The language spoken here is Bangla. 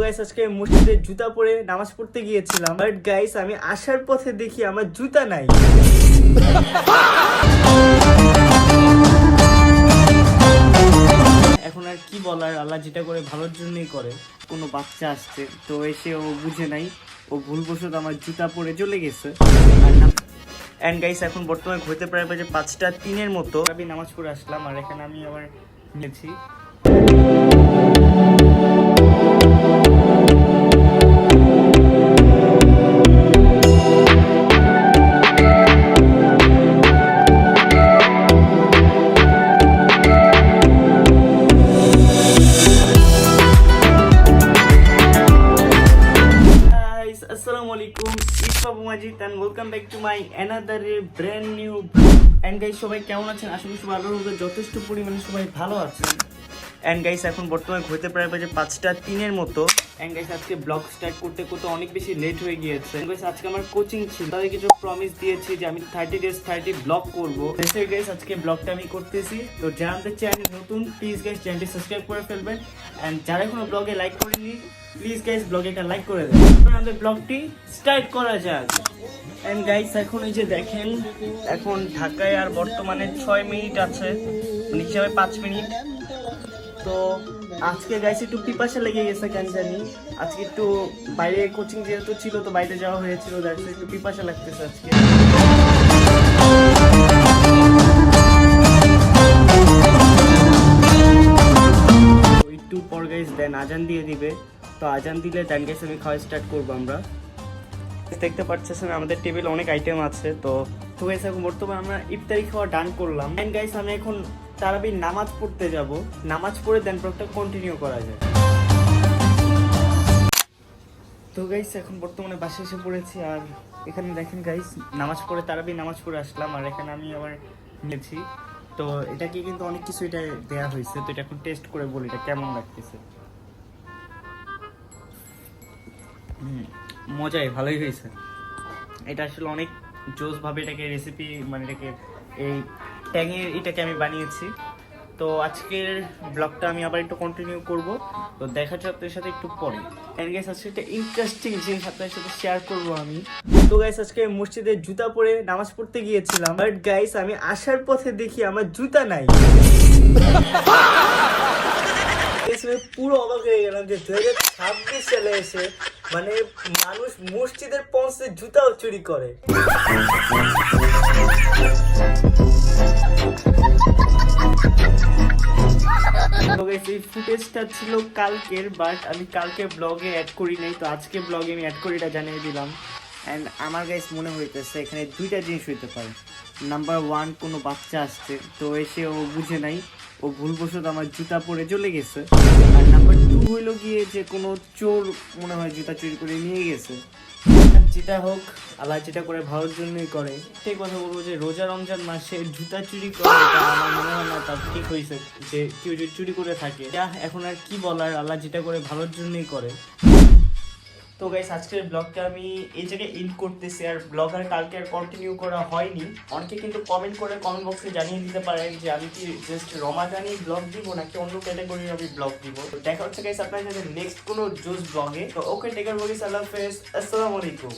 গাইস আজকে মসজিদে জুতা পরে নামাজ পড়তে গিয়েছিলাম, বাট গাইস আমি আসার পথে দেখি আমার জুতা নাই। এখন আর কি বলার, আল্লাহ যেটা করে ভালোর জন্যই করে। কোনো বাচ্চা আসছে তো এসে ও বুঝে নাই, ও ভুলবশত আমার জুতা পরে চলে গেছে। এন্ড গাইস এখন বর্তমানে ঘুরতে প্রায় বাজে 5:03 মতো। আমি নামাজ পড়ে আসলাম আর এখানে আমি আবার নিয়েছি। Assalamu alaikum, it's Babu Majid and welcome back to my another brand new and guys সবাই কেমন আছেন? আশা করি সবাই আল্লাহর রহমতে যথেষ্ট পরিমাণে সবাই ভালো আছেন। and guys এখন বর্তমানে ঘুরতে প্রায় বাজে 5:03 মতো। and guys আজকে ব্লগ স্টার্ট করতে করতে অনেক বেশি লেট হয়ে গিয়েছে। guys আজকে আমার কোচিং ছিল, তাদের কিছু প্রমিস দিয়েছি যে আমি 30 days 30 ব্লগ করব। সেই guys আজকে ব্লগটা আমি করতেছি। তো যারা আমাদের চ্যানেল নতুন প্লিজ guys চ্যানেলটি সাবস্ক্রাইব করে ফেলবেন and যারা এখনো ব্লগে লাইক করেননি প্লিজ গাইস ব্লগে একটা লাইক করে দেন। আমাদের ব্লগটি স্টার্ট করা যাক। এন্ড গাইস এখন এই যে দেখেন, এখন ঢাকায় আর বর্তমানে 6 মিনিট আছে, মানে হিসাবে 5 মিনিট। তো আজকে গাইস একটু পিপাসা লেগে গেছে কেন জানি, আজকে একটু বাইরে কোচিং যেহেতু ছিল তো বাইরে যাওয়া হয়েছিল, দ্যাটস একটু পিপাসা লাগতেছে আজকে। একটু পর গাইস দেন আজান দিয়ে দিবে, তো আজান দিলে দেন গাইস আমি খাওয়া স্টার্ট করবো। আমরা দেখতে পাচ্ছেন আমাদের টেবিলে অনেক আইটেম আছে। তো গাইস এখন বর্তমানে আমরা ইফতারি খাওয়া ডান করলাম। এন্ড গাইস আমি এখন তারাবির নামাজ পড়তে যাব, নামাজ পড়ে দেন ব্লগটা কন্টিনিউ করা যায়। তো গাইস এখন বর্তমানে বাসায় এসে পড়েছি আর এখানে দেখেন গাইস নামাজ পড়ে তারাবির নামাজ পড়ে আসলাম আর এখানে আমি আবার নিয়েছি। তো এটাকে কিন্তু অনেক কিছু এটা দেয়া হয়েছে, তো এটা এখন টেস্ট করে বলি এটা কেমন লাগতেছে। মজাই ভালোই হয়েছে, এটা আসলে অনেক জোস ভাবে এটাকে রেসিপি, মানে এটাকে এই ট্যাঙের এটাকে আমি বানিয়েছি। তো আজকের ব্লগটা আমি আবার একটু কন্টিনিউ করব, তো দেখা যাচ্ছে আপনাদের সাথে একটু পরে। এন্ড গাইস আজকে একটা ইন্টারেস্টিং জিনিস আপনাদের সাথে শেয়ার করব আমি। তো গাইস আজকে মসজিদে জুতা পরে নামাজ পড়তে গিয়েছিলাম, বাট গাইস আমি আসার পথে দেখি আমার জুতা নাই। পুরো অবাক হয়ে গেলাম যে 2026 সালে এসে মানে মানুষ মসজিদের পৌঁছে জুতাও চুরি করে। এই ফুটেজটা ছিল কালকের, বাট আমি কালকে ব্লগে অ্যাড করি নাই, তো আজকে ব্লগে আমি অ্যাড করে এটা জানিয়ে দিলাম। অ্যান্ড আমার গাইস মনে হইতেছে এখানে দুইটা জিনিস হইতে পারে। নাম্বার 1, কোনো বাচ্চা আসছে তো এসে ও বুঝে নাই, ও ভুলবশত আমার জুতা পরে চলে গেছে। আর নাম্বার 2 হইলো গিয়ে যে কোনো চোর মনে হয় জুতা চুরি করে নিয়ে গেছে। যেটা হোক আল্লাহ যেটা করে ভালোর জন্যই করে। সেই কথা বলবো যে রোজা রমজান মাসে জুতা চুরি করে এটা আমার মনে হয় না তার ঠিক হয়েছে যে কেউ যদি চুরি করে থাকে। এখন আর কি বলার, আল্লাহ যেটা করে ভালোর জন্যই করে। তো গাইস আজকের ব্লগটা আমি এই জায়গায় এন্ড করতেছি, আর ব্লগ আর কালকে আর কন্টিনিউ করা হয়নি। অনেকে কিন্তু কমেন্ট করে কমেন্ট বক্সে জানিয়ে দিতে পারেন যে আমি কি জাস্ট রমাদানি ব্লগ দিব নাকি অন্য ক্যাটাগরির আমি ব্লগ দিব। তো দেখা হচ্ছে গাইস আপনার সাথে নেক্সট কোনো জোস ব্লগে। তো ওকে টেক কেয়ার, আল্লাহ হাফেজ, আসসালামু আলাইকুম।